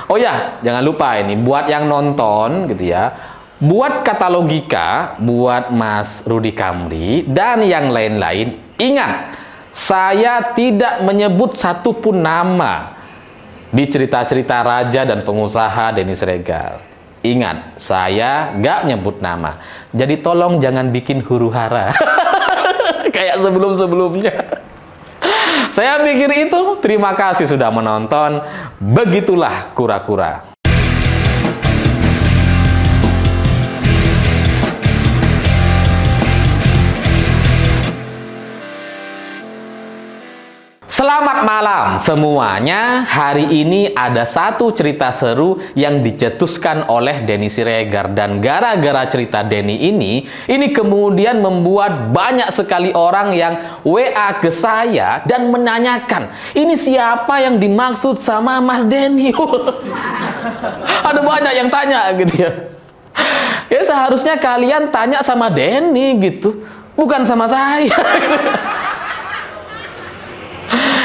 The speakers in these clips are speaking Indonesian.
Oh ya, jangan lupa ini buat yang nonton gitu ya. Buat kata logika, buat Mas Rudy Kamri dan yang lain-lain, ingat, saya tidak menyebut satupun nama di cerita-cerita raja dan pengusaha Denny Siregar. Ingat, saya nggak nyebut nama. Jadi tolong jangan bikin huru-hara kayak sebelum-sebelumnya. Saya pikir itu. Terima kasih sudah menonton. Begitulah kura-kura. Selamat malam semuanya. Hari ini ada satu cerita seru yang dicetuskan oleh Denny Siregar. Dan gara-gara cerita Denny ini kemudian membuat banyak sekali orang yang WA ke saya dan menanyakan, ini siapa yang dimaksud sama Mas Denny? Ada banyak yang tanya gitu ya. Ya seharusnya kalian tanya sama Denny gitu, bukan sama saya.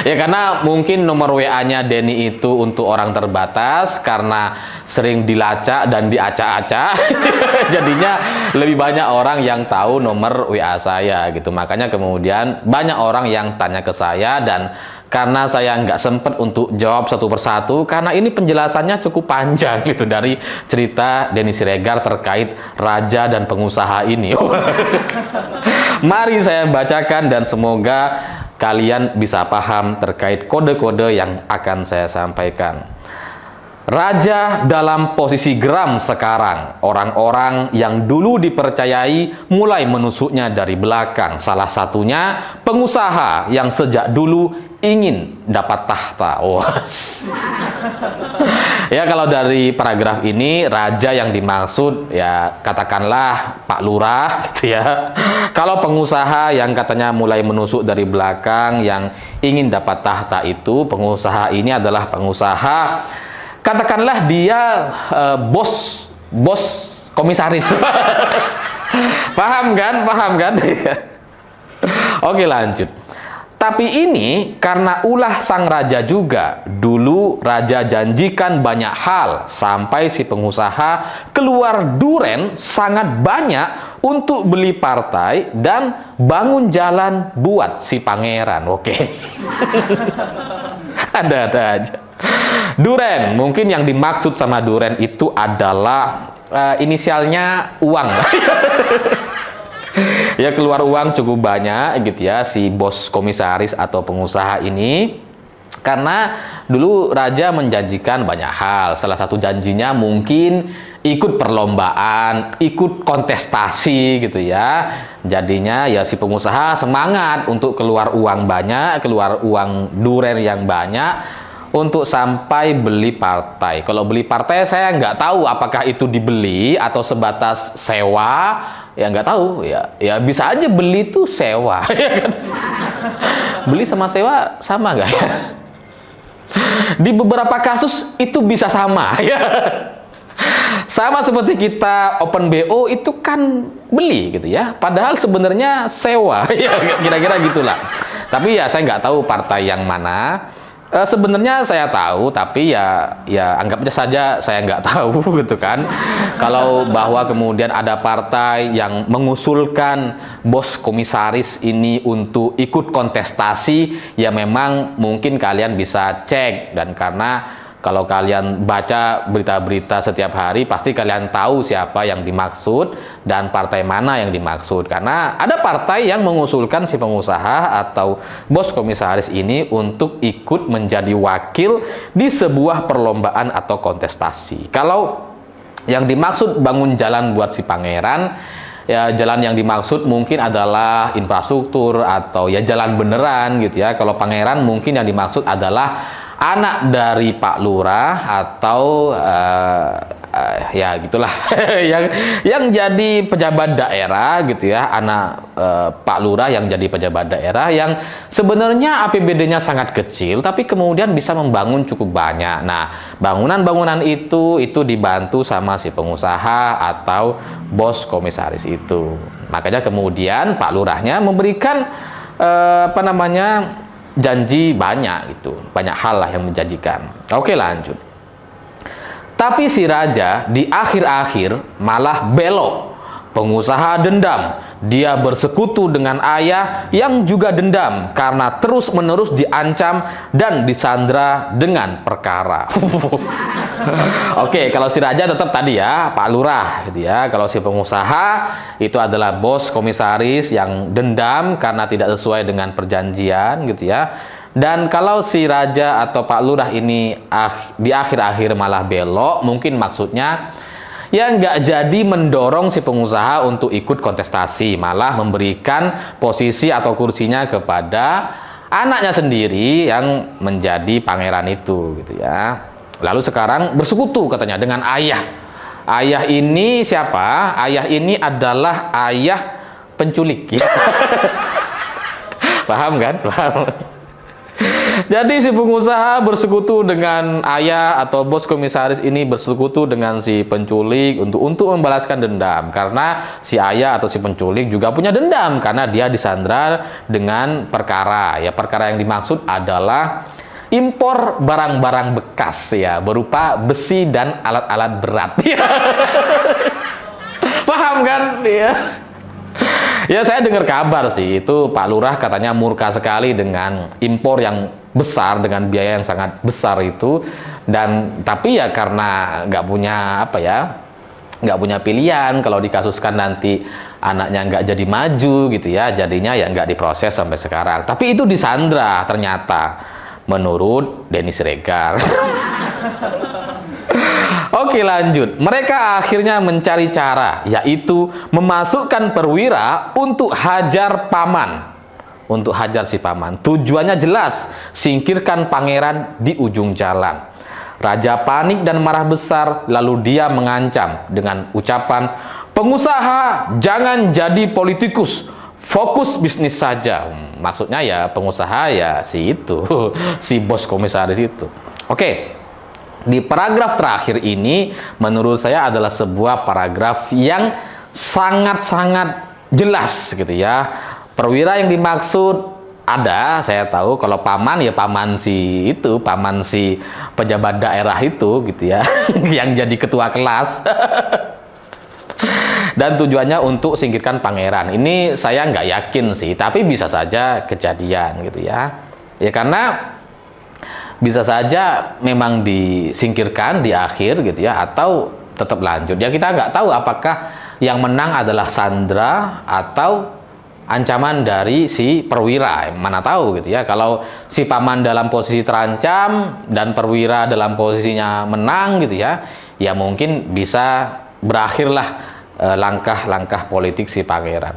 Ya karena mungkin nomor WA-nya Denny itu untuk orang terbatas karena sering dilacak dan diacak-acak. Jadinya lebih banyak orang yang tahu nomor WA saya gitu. Makanya kemudian banyak orang yang tanya ke saya, dan karena saya nggak sempat untuk jawab satu persatu karena ini penjelasannya cukup panjang gitu dari cerita Denny Siregar terkait raja dan pengusaha ini. Mari saya bacakan dan semoga kalian bisa paham terkait kode-kode yang akan saya sampaikan. Raja dalam posisi geram sekarang. Orang-orang yang dulu dipercayai mulai menusuknya dari belakang. Salah satunya pengusaha yang sejak dulu ingin dapat tahta. Ya kalau dari paragraf ini, raja yang dimaksud ya katakanlah Pak Lurah gitu ya. Kalau pengusaha yang katanya mulai menusuk dari belakang yang ingin dapat tahta itu, pengusaha ini adalah pengusaha, katakanlah dia bos komisaris. Paham kan? Oke, lanjut. Tapi ini karena ulah sang raja juga. Dulu raja janjikan banyak hal sampai si pengusaha keluar duren sangat banyak untuk beli partai dan bangun jalan buat si pangeran. Oke. Ada-ada aja. Duren, mungkin yang dimaksud sama duren itu adalah inisialnya uang. Ya keluar uang cukup banyak gitu ya si bos komisaris atau pengusaha ini, karena dulu raja menjanjikan banyak hal. Salah satu janjinya mungkin ikut perlombaan, ikut kontestasi gitu ya. Jadinya ya si pengusaha semangat untuk keluar uang banyak, keluar uang duren yang banyak untuk sampai beli partai. Kalau beli partai saya nggak tahu apakah itu dibeli atau sebatas sewa, ya nggak tahu. Ya bisa aja beli itu sewa. Beli sama sewa sama nggak ya? Di beberapa kasus itu bisa sama ya. Sama seperti kita open BO itu kan beli gitu ya, padahal sebenarnya sewa. Ya kira-kira gitulah. Tapi ya saya nggak tahu partai yang mana. Sebenarnya saya tahu, tapi ya anggap saja saya nggak tahu gitu kan. Kalau bahwa kemudian ada partai yang mengusulkan bos komisaris ini untuk ikut kontestasi, ya memang mungkin kalian bisa cek. Dan karena kalau kalian baca berita-berita setiap hari, pasti kalian tahu siapa yang dimaksud dan partai mana yang dimaksud. Karena ada partai yang mengusulkan si pengusaha atau bos komisaris ini untuk ikut menjadi wakil di sebuah perlombaan atau kontestasi. Kalau yang dimaksud bangun jalan buat si pangeran, ya jalan yang dimaksud mungkin adalah infrastruktur atau ya jalan beneran gitu ya. Kalau pangeran mungkin yang dimaksud adalah anak dari Pak Lurah atau ya gitulah yang jadi pejabat daerah gitu ya, anak Pak Lurah yang jadi pejabat daerah yang sebenarnya APBD-nya sangat kecil tapi kemudian bisa membangun cukup banyak. Nah, bangunan-bangunan itu dibantu sama si pengusaha atau bos komisaris itu. Makanya kemudian Pak Lurahnya memberikan janji banyak gitu, banyak hal lah yang menjanjikan. Oke, lanjut. Tapi si raja di akhir-akhir malah belok. Pengusaha dendam. Dia bersekutu dengan ayah yang juga dendam karena terus-menerus diancam dan disandra dengan perkara. Oke, kalau si raja tetap tadi ya, Pak Lurah gitu ya. Kalau si pengusaha itu adalah bos komisaris yang dendam karena tidak sesuai dengan perjanjian gitu ya. Dan kalau si raja atau Pak Lurah ini di akhir-akhir malah belok, mungkin maksudnya ya nggak jadi mendorong si pengusaha untuk ikut kontestasi, malah memberikan posisi atau kursinya kepada anaknya sendiri yang menjadi pangeran itu gitu ya. Lalu sekarang bersekutu katanya dengan ayah. Ayah ini siapa? Ayah ini adalah ayah penculik. Paham kan? Paham. Jadi si pengusaha bersekutu dengan ayah atau bos komisaris ini bersekutu dengan si penculik untuk membalaskan dendam, karena si ayah atau si penculik juga punya dendam karena dia disandra dengan perkara. Ya, perkara yang dimaksud adalah impor barang-barang bekas ya, berupa besi dan alat-alat berat. Paham kan? Ya. Ya, saya dengar kabar sih itu Pak Lurah katanya murka sekali dengan impor yang besar dengan biaya yang sangat besar itu, dan tapi ya karena nggak punya apa ya, nggak punya pilihan, kalau dikasuskan nanti anaknya nggak jadi maju gitu ya, jadinya ya nggak diproses sampai sekarang. Tapi itu disandra ternyata menurut Denny Siregar. Oke, lanjut. Mereka akhirnya mencari cara, yaitu memasukkan perwira untuk hajar paman. Untuk hajar si paman. Tujuannya jelas, singkirkan pangeran di ujung jalan. Raja panik dan marah besar, lalu dia mengancam dengan ucapan, "Pengusaha, jangan jadi politikus, fokus bisnis saja." Maksudnya ya pengusaha ya si itu, si bos komisaris itu. Oke. Di paragraf terakhir ini menurut saya adalah sebuah paragraf yang sangat-sangat jelas gitu ya. Perwira yang dimaksud ada, saya tahu kalau paman ya paman si itu, paman si pejabat daerah itu gitu ya, yang jadi ketua kelas. Dan tujuannya untuk singkirkan pangeran. Ini saya nggak yakin sih, tapi bisa saja kejadian gitu ya. Ya karena bisa saja memang disingkirkan di akhir gitu ya, atau tetap lanjut. Ya kita nggak tahu apakah yang menang adalah sandra atau ancaman dari si perwira. Mana tahu gitu ya. Kalau si paman dalam posisi terancam dan perwira dalam posisinya menang gitu ya, ya mungkin bisa berakhirlah langkah-langkah politik si pangeran.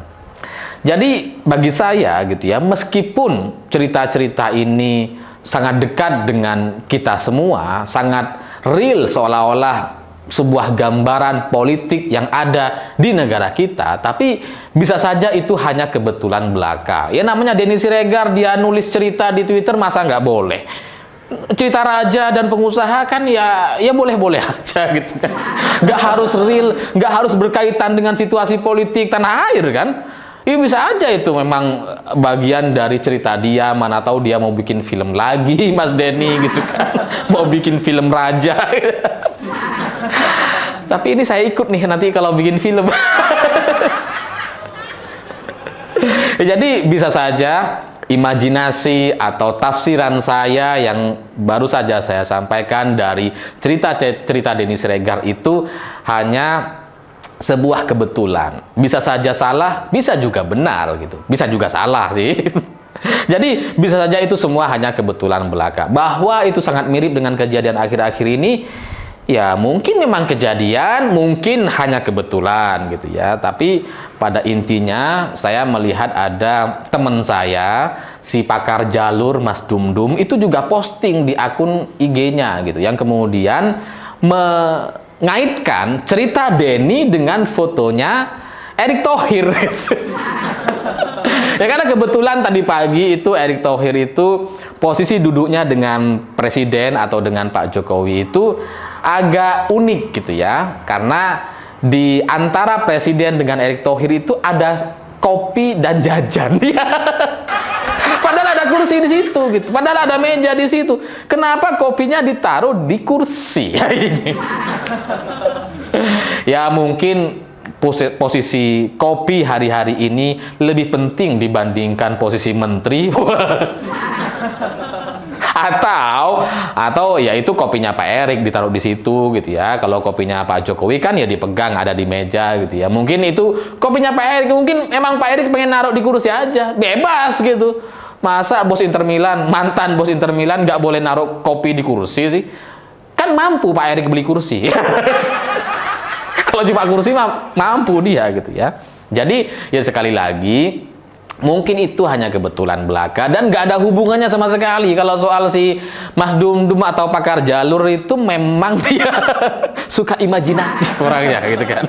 Jadi bagi saya gitu ya, meskipun cerita-cerita ini sangat dekat dengan kita semua, sangat real seolah-olah sebuah gambaran politik yang ada di negara kita, tapi bisa saja itu hanya kebetulan belaka. Ya namanya Denny Siregar, dia nulis cerita di Twitter, masa nggak boleh? Cerita raja dan pengusaha kan ya boleh-boleh aja gitu kan. Nggak harus real, nggak harus berkaitan dengan situasi politik tanah air kan. Ya bisa aja itu memang bagian dari cerita dia, mana tahu dia mau bikin film lagi, Mas Denny gitu kan. Mau bikin film raja. Tapi ini saya ikut nih nanti kalau bikin film. Jadi bisa saja imajinasi atau tafsiran saya yang baru saja saya sampaikan dari cerita-cerita Denny Siregar itu hanya sebuah kebetulan. Bisa saja salah, bisa juga benar gitu. Bisa juga salah sih. Jadi bisa saja itu semua hanya kebetulan belaka. Bahwa itu sangat mirip dengan kejadian akhir-akhir ini, ya mungkin memang kejadian, mungkin hanya kebetulan gitu ya. Tapi pada intinya saya melihat ada teman saya, si pakar jalur Mas Dumdum, itu juga posting di akun IG-nya gitu, yang kemudian ngaitkan cerita Denny dengan fotonya Erick Thohir. Ya karena kebetulan tadi pagi itu Erick Thohir itu posisi duduknya dengan presiden atau dengan Pak Jokowi itu agak unik gitu ya, karena di antara presiden dengan Erick Thohir itu ada kopi dan jajan. Padahal ada ada kursi di situ gitu. Padahal ada meja di situ. Kenapa kopinya ditaruh di kursi? Ya mungkin posisi kopi hari-hari ini lebih penting dibandingkan posisi menteri. atau ya itu kopinya Pak Erik ditaruh di situ gitu ya. Kalau kopinya Pak Jokowi kan ya dipegang ada di meja gitu ya. Mungkin itu kopinya Pak Erik, mungkin emang Pak Erik pengen naruh di kursi aja, bebas gitu. Masa bos Inter Milan, mantan bos Inter Milan nggak boleh naruh kopi di kursi sih? Kan mampu Pak Erik beli kursi. Kalau cuma kursi mampu dia gitu ya. Jadi ya sekali lagi mungkin itu hanya kebetulan belaka dan nggak ada hubungannya sama sekali. Kalau soal si Mas Dum-Dum atau pakar jalur itu memang dia suka imajinatif orangnya gitu kan.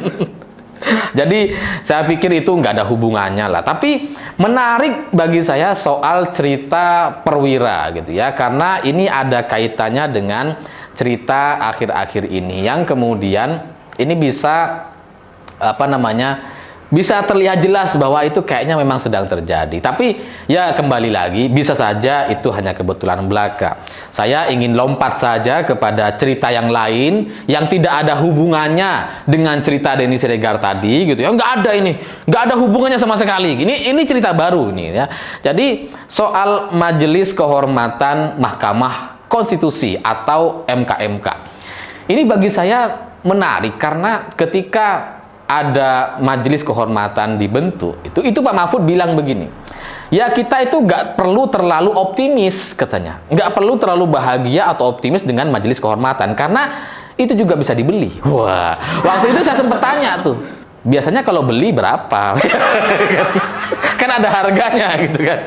Jadi saya pikir itu nggak ada hubungannya lah. Tapi menarik bagi saya soal cerita Perwira gitu ya, karena ini ada kaitannya dengan cerita akhir-akhir ini yang kemudian ini bisa bisa terlihat jelas bahwa itu kayaknya memang sedang terjadi. Tapi ya kembali lagi, bisa saja itu hanya kebetulan belaka. Saya ingin lompat saja kepada cerita yang lain yang tidak ada hubungannya dengan cerita Denny Siregar tadi gitu ya. Nggak ada hubungannya sama sekali. Ini cerita baru nih ya. Jadi soal Majelis Kehormatan Mahkamah Konstitusi atau MKMK. Ini bagi saya menarik karena ketika ada majelis kehormatan dibentuk, itu Pak Mahfud bilang begini, ya kita itu nggak perlu terlalu optimis katanya, nggak perlu terlalu bahagia atau optimis dengan majelis kehormatan karena itu juga bisa dibeli. Wah, waktu itu saya sempat tanya tuh, biasanya kalau beli berapa? Kan ada harganya gitu kan.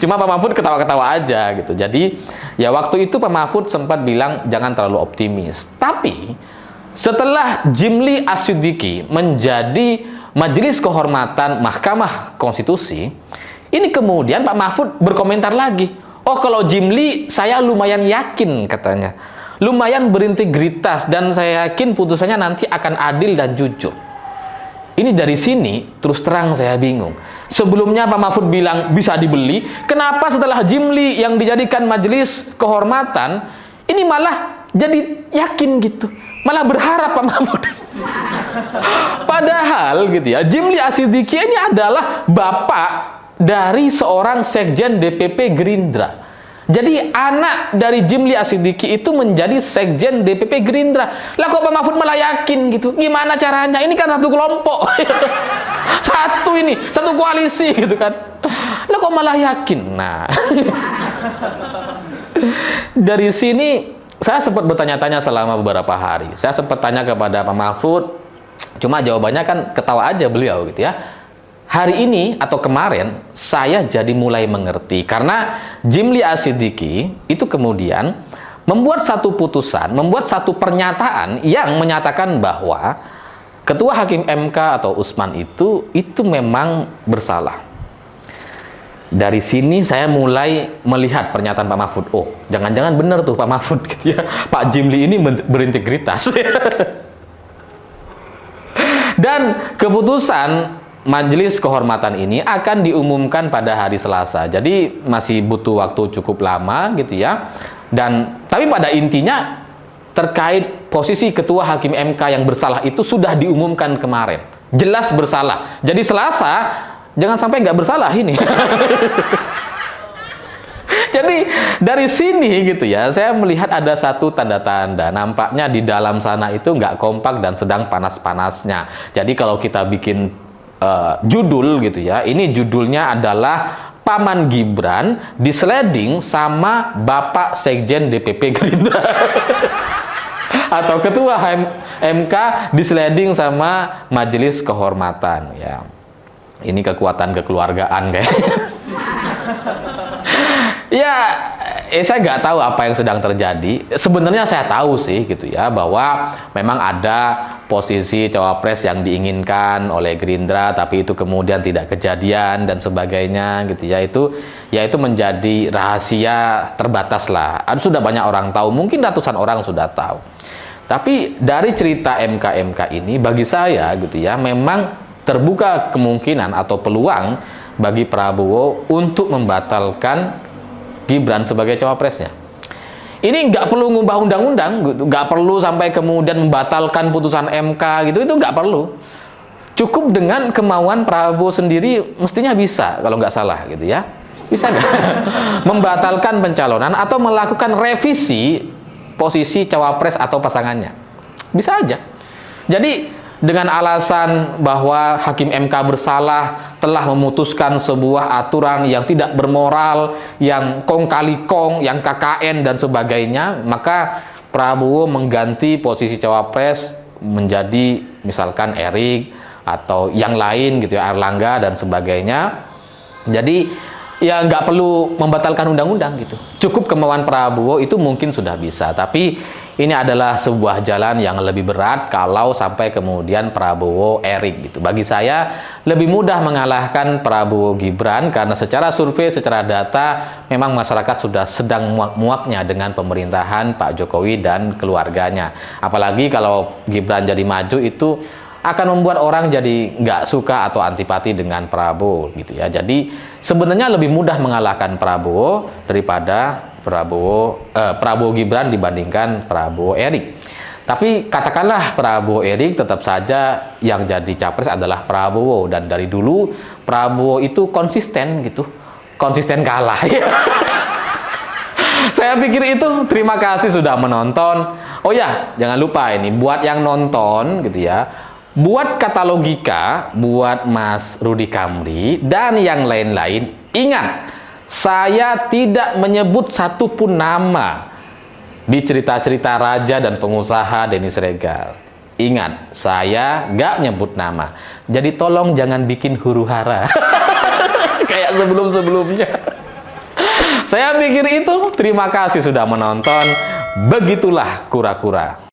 Cuma Pak Mahfud ketawa-ketawa aja gitu. Jadi ya waktu itu Pak Mahfud sempat bilang jangan terlalu optimis. Tapi setelah Jimli Asyidiki menjadi Majelis Kehormatan Mahkamah Konstitusi, ini kemudian Pak Mahfud berkomentar lagi. Oh, kalau Jimli saya lumayan yakin katanya. Lumayan berintegritas dan saya yakin putusannya nanti akan adil dan jujur. Ini dari sini terus terang saya bingung. Sebelumnya Pak Mahfud bilang bisa dibeli, kenapa setelah Jimli yang dijadikan Majelis Kehormatan ini malah jadi yakin gitu? Malah berharap Pak Mahfud. Padahal gitu ya, Jimli Asyidiki ini adalah bapak dari seorang sekjen DPP Gerindra. Jadi anak dari Jimli Asyidiki itu menjadi sekjen DPP Gerindra. Lah kok Pak Mahfud malah yakin gitu? Gimana caranya? Ini kan satu kelompok. Satu koalisi gitu kan. Lah kok malah yakin? Nah. Dari sini saya sempat bertanya-tanya selama beberapa hari. Saya sempat tanya kepada Pak Mahfud, cuma jawabannya kan ketawa aja beliau gitu ya. Hari ini atau kemarin saya jadi mulai mengerti karena Jimli Asyidiki itu kemudian membuat satu putusan, membuat satu pernyataan yang menyatakan bahwa Ketua Hakim MK atau Usman itu memang bersalah. Dari sini saya mulai melihat pernyataan Pak Mahfud. Oh, jangan-jangan benar tuh Pak Mahfud gitu ya. Pak Jimli ini berintegritas. Dan keputusan Majelis Kehormatan ini akan diumumkan pada hari Selasa. Jadi masih butuh waktu cukup lama gitu ya. Tapi pada intinya terkait posisi Ketua Hakim MK yang bersalah itu sudah diumumkan kemarin. Jelas bersalah. Jadi Selasa jangan sampai nggak bersalah ini. Jadi dari sini gitu ya, saya melihat ada satu tanda-tanda. Nampaknya di dalam sana itu nggak kompak dan sedang panas-panasnya. Jadi kalau kita bikin judul gitu ya, ini judulnya adalah Paman Gibran disleding sama Bapak Sekjen DPP Gerindra. Atau Ketua MK disleding sama Majelis Kehormatan ya. Ini kekuatan kekeluargaan kayaknya. Ya, saya nggak tahu apa yang sedang terjadi. Sebenarnya saya tahu sih gitu ya, bahwa memang ada posisi cawapres yang diinginkan oleh Gerindra, tapi itu kemudian tidak kejadian dan sebagainya gitu ya. Itu menjadi rahasia terbatas lah. Sudah banyak orang tahu, mungkin ratusan orang sudah tahu. Tapi dari cerita MK-MK ini bagi saya gitu ya, memang terbuka kemungkinan atau peluang bagi Prabowo untuk membatalkan Gibran sebagai cawapresnya. Ini nggak perlu ngubah undang-undang, nggak perlu sampai kemudian membatalkan putusan MK gitu, itu nggak perlu. Cukup dengan kemauan Prabowo sendiri mestinya bisa, kalau nggak salah gitu ya. Bisa nggak? Membatalkan pencalonan atau melakukan revisi posisi cawapres atau pasangannya. Bisa aja. Jadi dengan alasan bahwa Hakim MK bersalah telah memutuskan sebuah aturan yang tidak bermoral, yang kong kali kong, yang KKN dan sebagainya, maka Prabowo mengganti posisi cawapres menjadi misalkan Erik atau yang lain gitu ya, Erlangga dan sebagainya. Jadi ya nggak perlu membatalkan undang-undang gitu. Cukup kemauan Prabowo itu mungkin sudah bisa. Tapi ini adalah sebuah jalan yang lebih berat kalau sampai kemudian Prabowo Erik gitu. Bagi saya lebih mudah mengalahkan Prabowo Gibran karena secara survei, secara data memang masyarakat sudah sedang muak-muaknya dengan pemerintahan Pak Jokowi dan keluarganya. Apalagi kalau Gibran jadi maju itu akan membuat orang jadi nggak suka atau antipati dengan Prabowo gitu ya. Jadi sebenarnya lebih mudah mengalahkan Prabowo daripada Prabowo Gibran dibandingkan Prabowo Erik. Tapi katakanlah Prabowo Erik, tetap saja yang jadi capres adalah Prabowo, dan dari dulu Prabowo itu konsisten gitu, konsisten kalah. Saya pikir itu. Terima kasih sudah menonton. Oh ya, jangan lupa ini buat yang nonton gitu ya, buat kata logika, buat Mas Rudy Kamri dan yang lain-lain, ingat, saya tidak menyebut satupun nama di cerita-cerita raja dan pengusaha Denny Siregar. Ingat, saya nggak nyebut nama. Jadi tolong jangan bikin huru-hara kayak sebelum-sebelumnya. Saya pikir itu. Terima kasih sudah menonton. Begitulah kura-kura.